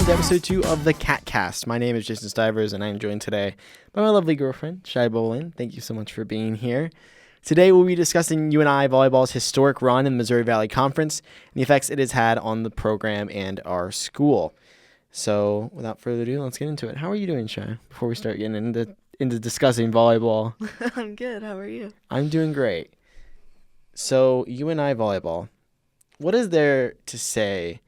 welcome to episode 2 of the CatCast. My name is Jason Stivers, and I am joined today by my lovely girlfriend, Shai Bolin. Thank you so much for being here. Today we'll be discussing UNI volleyball's historic run in the Missouri Valley Conference and the effects it has had on the program and our school. So, without further ado, let's get into it. How are you doing, Shai, before we start getting into discussing volleyball? I'm good. How are you? I'm doing great. So, UNI volleyball, what is there to say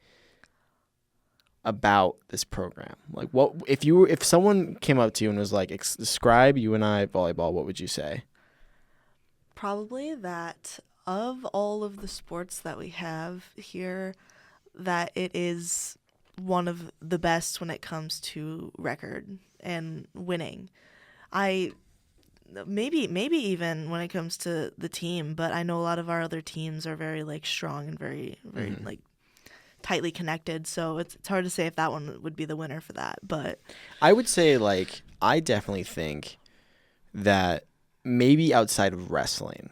about this program? Like, what if someone came up to you and was like, describe UNI volleyball, what would you say? Probably that of all of the sports that we have here, that it is one of the best when it comes to record and winning. Maybe even when it comes to the team, but I know a lot of our other teams are very strong and very tightly connected, so it's hard to say if that one would be the winner for that. But I would say I definitely think that maybe outside of wrestling,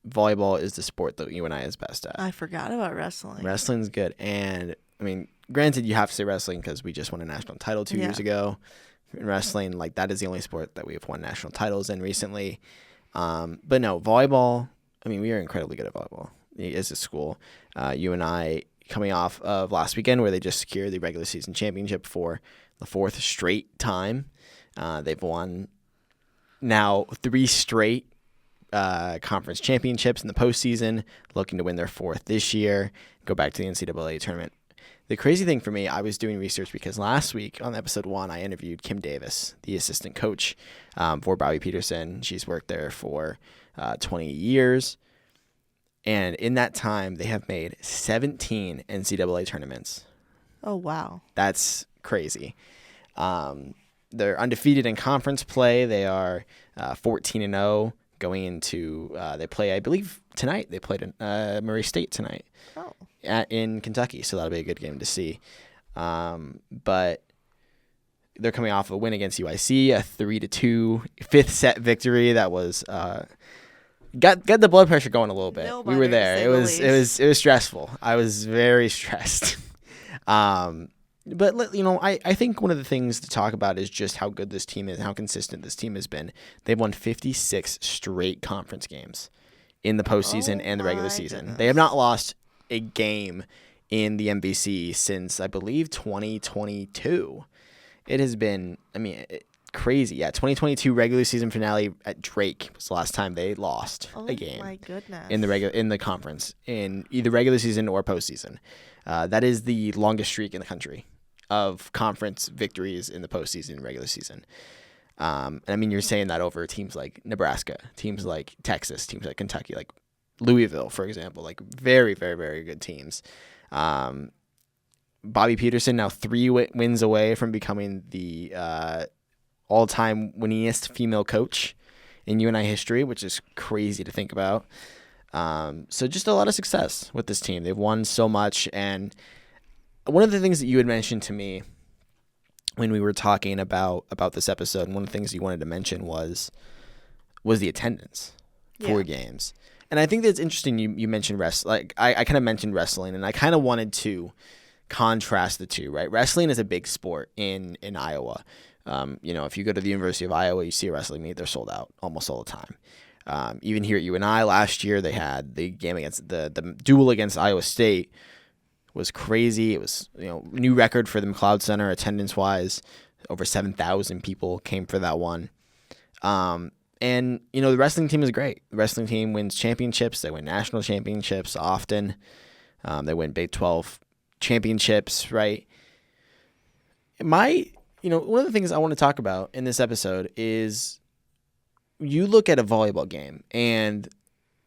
volleyball is the sport that UNI is best at. I forgot about wrestling. Wrestling's good, and I mean, granted, you have to say wrestling because we just won a national title 2 years ago. In wrestling, that is the only sport that we have won national titles in recently. But no, volleyball, I mean, we are incredibly good at volleyball as a school. UNI coming off of last weekend where they just secured the regular season championship for the 4th straight time. They've won now 3 straight conference championships in the postseason, looking to win their 4th this year, go back to the NCAA tournament. The crazy thing for me, I was doing research because last week on episode 1, I interviewed Kim Davis, the assistant coach for Bobby Peterson. She's worked there for 20 years. And in that time, they have made 17 NCAA tournaments. Oh, wow. That's crazy. They're undefeated in conference play. They are 14-0 going into, they play, I believe, tonight. They played Murray State tonight. Oh. In Kentucky, so that'll be a good game to see. But they're coming off a win against UIC, a 3-2 fifth set victory that was got the blood pressure going a little bit. We were there. It was stressful. I was very stressed. But I think one of the things to talk about is just how good this team is, how consistent this team has been. They've won 56 straight conference games in the postseason and the regular season. Goodness. They have not lost a game in the MVC since, I believe, 2022. It has been, crazy. Yeah, 2022 regular season finale at Drake was the last time they lost a game. Oh my goodness! In the conference in either regular season or postseason. That is the longest streak in the country of conference victories in the postseason and regular season. You're saying that over teams like Nebraska, teams like Texas, teams like Kentucky, like Louisville, for example, very, very, very good teams. Bobby Peterson now 3 wins away from becoming the all-time winningest female coach in UNI history, which is crazy to think about. So just a lot of success with this team. They've won so much, and one of the things that you had mentioned to me when we were talking about this episode, and one of the things you wanted to mention was the attendance for games. And I think that's interesting. You mentioned wrestling. I kind of mentioned wrestling, and I kind of wanted to contrast the two. Right, wrestling is a big sport in Iowa. If you go to the University of Iowa, you see a wrestling meet; they're sold out almost all the time. Even here at UNI last year, they had the game against the duel against Iowa State was crazy. It was new record for the McLeod Center attendance wise. Over 7,000 people came for that one. And, the wrestling team is great. The wrestling team wins championships. They win national championships often. They win Big 12 championships, right? One of the things I want to talk about in this episode is you look at a volleyball game, and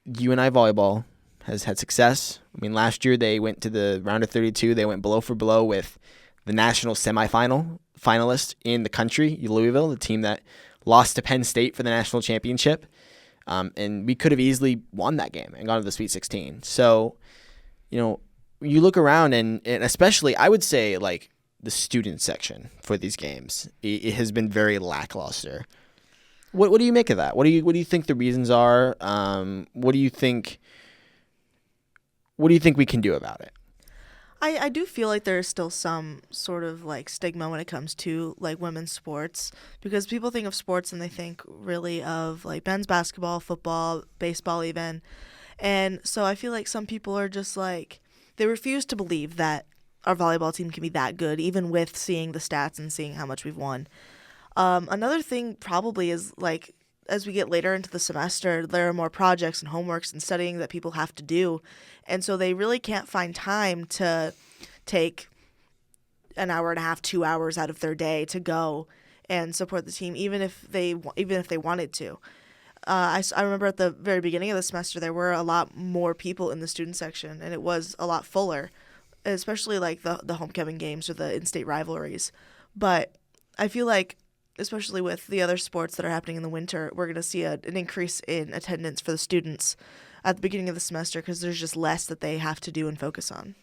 UNI volleyball has had success. Last year they went to the round of 32. They went blow for blow with the national finalist in the country, Louisville, the team that lost to Penn State for the national championship. And we could have easily won that game and gone to the Sweet 16. So, you look around and especially, I would say, the student section for these games, it has been very lackluster. What do you make of that? What do you think the reasons are? What do you think we can do about it? I do feel like there's still some sort of like stigma when it comes to like women's sports, because people think of sports and they think really of like men's basketball, football, baseball even. And so I feel like some people are just like, they refuse to believe that our volleyball team can be that good, even with seeing the stats and seeing how much we've won. Another thing probably is like, as we get later into the semester, there are more projects and homeworks and studying that people have to do. And so they really can't find time to take an hour and a half, 2 hours out of their day to go and support the team, even if they wanted to. I remember at the very beginning of the semester, there were a lot more people in the student section, and it was a lot fuller, especially like the homecoming games or the in-state rivalries. But I feel like, especially with the other sports that are happening in the winter, we're going to see an increase in attendance for the students at the beginning of the semester, because there's just less that they have to do and focus on.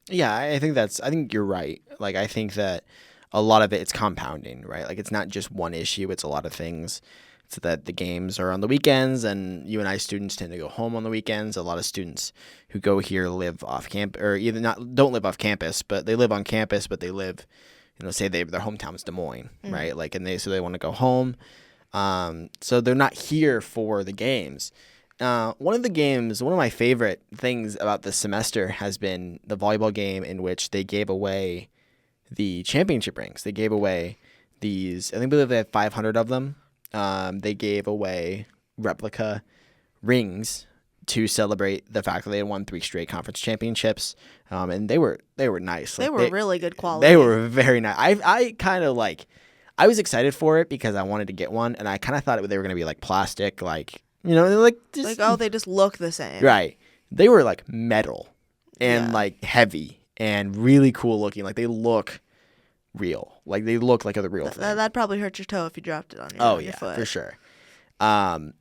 Yeah, I think you're right. Like, I think that a lot of it's compounding, right? Like, it's not just one issue, it's a lot of things. It's that the games are on the weekends, and UNI students tend to go home on the weekends. A lot of students who go here live off campus, or either don't live off campus, but they live on campus, but they live, say their hometown is Des Moines, right? Like, and they want to go home. So they're not here for the games. One of my favorite things about this semester has been the volleyball game in which they gave away the championship rings. They gave away these, I believe they had 500 of them. They gave away replica rings to celebrate the fact that they had won 3 straight conference championships. And they were nice. They were really good quality. They were very nice. I kind of I was excited for it because I wanted to get one, and I kind of thought they were going to be like plastic, they just look the same. Right. They were like metal and like heavy and really cool looking. Like, they look real. Like, they look like the real thing. That'd probably hurt your toe if you dropped it on your foot. For sure. And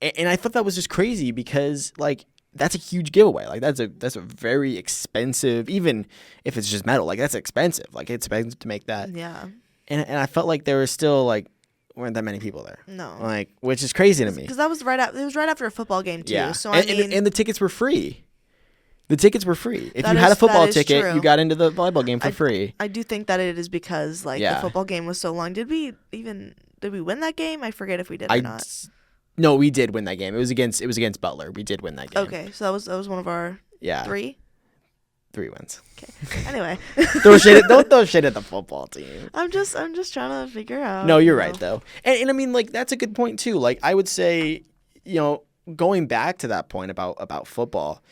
I thought that was just crazy because like that's a huge giveaway. Like, that's a very expensive, even if it's just metal. Like, that's expensive. Like, it's expensive to make that. Yeah. And I felt like there was still weren't that many people there. No. Like, which is crazy to me. Because that was right after a football game too. Yeah. So and the tickets were free. If you had a football ticket, true. you got into the volleyball game for free. I do think that it is because the football game was so long. Did we win that game? I forget if we did or not. No, we did win that game. It was against Butler. We did win that game. Okay, so that was one of our 3 wins. Okay. Anyway, don't throw shit at the football team. I'm just trying to figure out. No, you're right though, and I mean, like, that's a good point too. Like, I would say, going back to that point about football,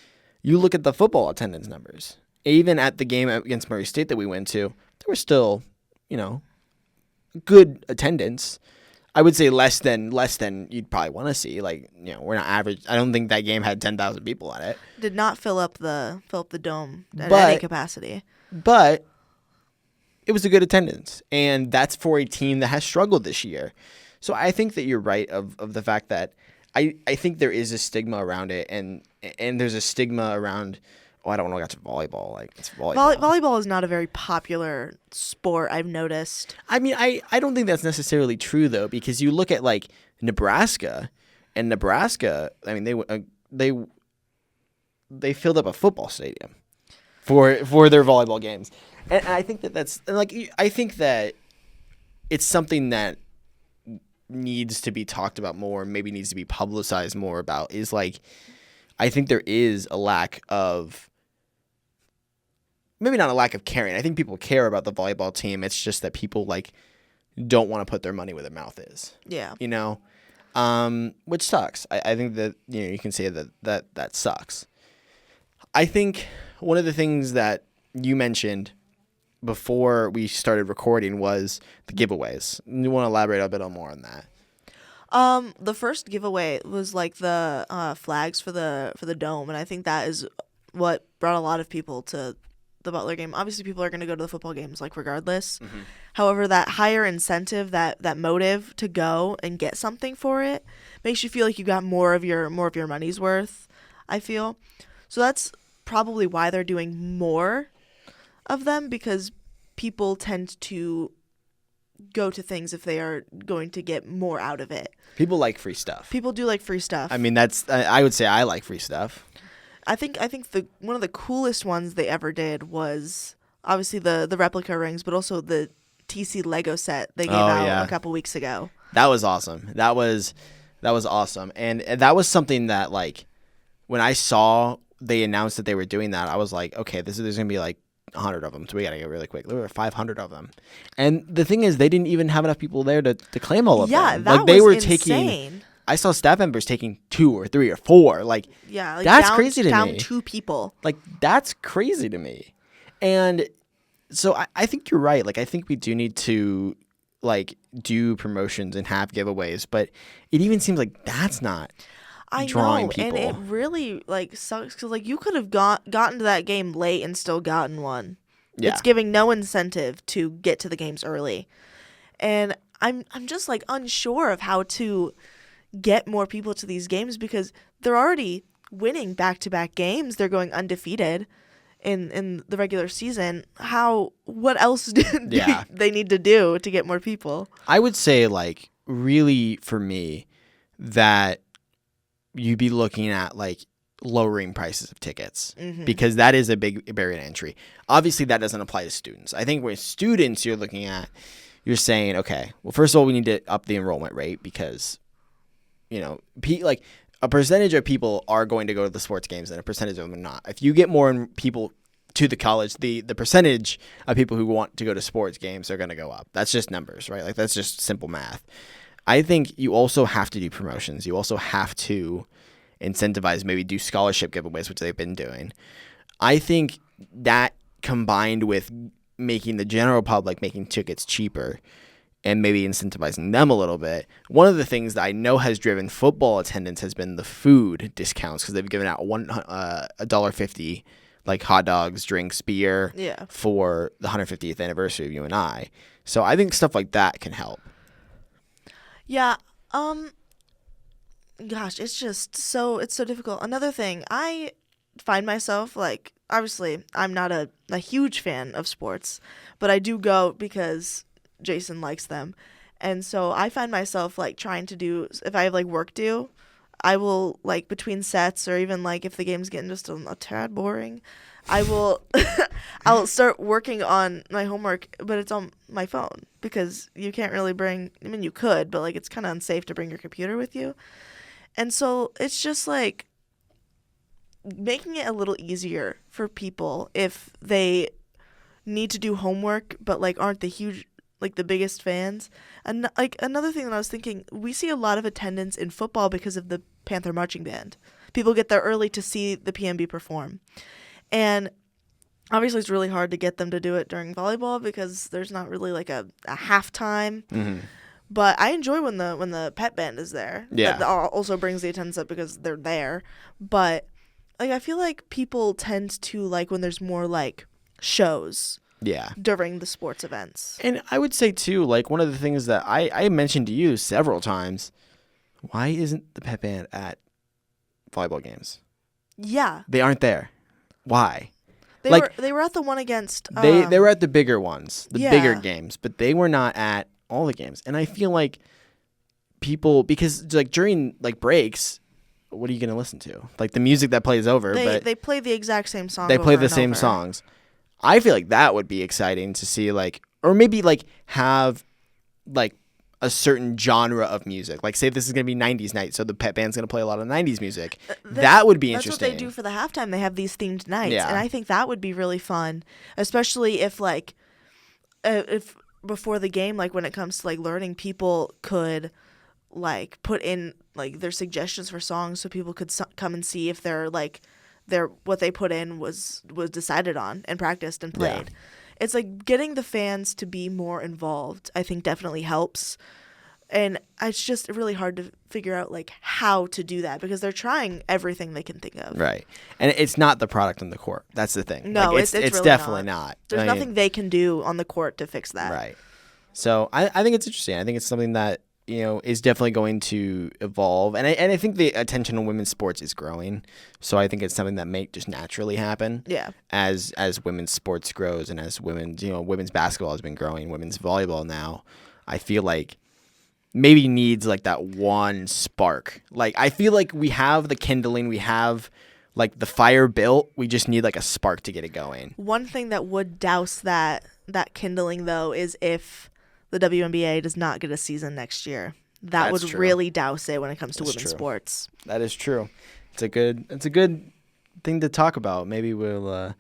you look at the football attendance numbers. Even at the game against Murray State that we went to, there was still, good attendance. I would say less than you'd probably want to see. Like, we're not average. I don't think that game had 10,000 people at it. Did not fill up the dome at any capacity. But it was a good attendance, and that's for a team that has struggled this year. So I think that you're right of the fact that I think there is a stigma around it, and there's a stigma around. Oh, I don't want to get to volleyball. Like, it's volleyball. Volleyball is not a very popular sport, I've noticed. I mean, I don't think that's necessarily true though, because you look at like Nebraska, and Nebraska. I mean, they filled up a football stadium for their volleyball games, and I think that's like, I think that it's something that needs to be talked about more, maybe needs to be publicized more about. Is like, I think there is a lack of. Maybe not a lack of caring. I think people care about the volleyball team. It's just that people don't want to put their money where their mouth is. Yeah. Which sucks. I think that you can say that sucks. I think one of the things that you mentioned before we started recording was the giveaways. You want to elaborate a bit more on that? The first giveaway was like the flags for the dome, and I think that is what brought a lot of people to the Butler game. Obviously, people are going to go to the football games regardless. Mm-hmm. However, that higher incentive, that motive to go and get something for it, makes you feel like you got more of your money's worth, I feel. So that's probably why they're doing more of them, because people tend to go to things if they are going to get more out of it. People like free stuff. People do like free stuff. I mean, I would say I like free stuff. I think the one of the coolest ones they ever did was obviously the replica rings, but also the TC Lego set they gave out a couple weeks ago. That was awesome. That was awesome. And that was something that, like, when I saw they announced that they were doing that, I was like, okay, there's going to be like 100 of them, so we got to get really quick. There were 500 of them. And the thing is, they didn't even have enough people there to claim all of them. Yeah, that they was were insane. I saw staff members taking 2 or 3 or 4. Like, that's crazy to me. Down 2 people. Like, that's crazy to me. And so I think you're right. Like, I think we do need to, like, do promotions and have giveaways, but it even seems like that's not drawing people. And it really, like, sucks because, like, you could have gotten to that game late and still gotten one. Yeah. It's giving no incentive to get to the games early. And I'm just, like, unsure of how to get more people to these games because they're already winning back-to-back games. They're going undefeated in the regular season. What else do they need to do to get more people? I would say, like, really for me that you'd be looking at, like, lowering prices of tickets because that is a big barrier to entry. Obviously, that doesn't apply to students. I think with students, you're saying, okay, well, first of all, we need to up the enrollment rate because, you know, like, a percentage of people are going to go to the sports games and a percentage of them are not. If you get more people to the college, the percentage of people who want to go to sports games are going to go up. That's just numbers, right? Like, that's just simple math. I think you also have to do promotions. You also have to incentivize, maybe do scholarship giveaways, which they've been doing. I think that combined with making the general public making tickets cheaper and maybe incentivizing them a little bit. One of the things that I know has driven football attendance has been the food discounts because they've given out $1.50 like hot dogs, drinks, beer for the 150th anniversary of UNI. So I think stuff like that can help. Yeah. Gosh, it's so difficult. Another thing, I find myself, like, obviously I'm not a huge fan of sports, but I do go because Jason likes them. And so I find myself, like, trying to do, if I have, like, work due, I will, like, between sets or even, like, if the game's getting just a tad boring, I will I'll start working on my homework, but it's on my phone because you can't really you could, but, like, it's kind of unsafe to bring your computer with you. And so it's just, like, making it a little easier for people if they need to do homework but, like, aren't the biggest fans. And, like, another thing that I was thinking, we see a lot of attendance in football because of the Panther Marching Band. People get there early to see the PMB perform. And obviously it's really hard to get them to do it during volleyball because there's not really, like, a halftime. Mm-hmm. But I enjoy when the pep band is there. Yeah. That also brings the attendance up because they're there. But, like, I feel like people tend to like when there's more, like, shows. Yeah. During the sports events. And I would say, too, like, one of the things that I mentioned to you several times, why isn't the pep band at volleyball games? Yeah. They aren't there. Why? They were at the one against... They were at the bigger ones, the bigger games, but they were not at all the games. And I feel like people, because, like, during, like, breaks, what are you going to listen to? Like, the music that plays over. They play the exact same song. They play the same songs. I feel like that would be exciting to see, like, or maybe, like, have, like, a certain genre of music. Like, say this is going to be 90s night, so the pep band's going to play a lot of 90s music. That would be interesting. That's what they do for the halftime. They have these themed nights. Yeah. And I think that would be really fun, especially if, like, if before the game, like, when it comes to, like, learning, people could, like, put in, like, their suggestions for songs so people could come and see if they're, like, what they put in was decided on and practiced and played. Yeah. It's like getting the fans to be more involved, I think definitely helps. And it's just really hard to figure out, like, how to do that because they're trying everything they can think of. Right. And it's not the product on the court. That's the thing. No, like, it's really definitely not. There's nothing they can do on the court to fix that. Right. So I think it's interesting. I think it's something that, you know, is definitely going to evolve. And I think the attention on women's sports is growing. So I think it's something that may just naturally happen. Yeah. As women's sports grows and as women's basketball has been growing, women's volleyball now, I feel like maybe needs, like, that one spark. Like, I feel like we have the kindling, we have, like the fire built. We just need like a spark to get it going. One thing that would douse that kindling, though, is if the WNBA does not get a season next year. That That's would true. really douse it when it comes to That's women's true. sports. That is true. It's a good thing to talk about. Maybe we'll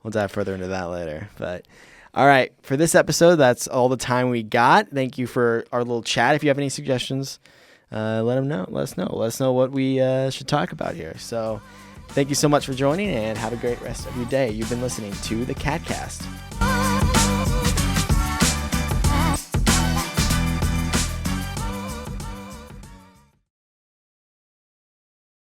dive further into that later. But all right, for this episode, that's all the time we got. Thank you for our little chat. If you have any suggestions, let us know. Let us know what we should talk about here. So thank you so much for joining, and have a great rest of your day. You've been listening to the CatCast.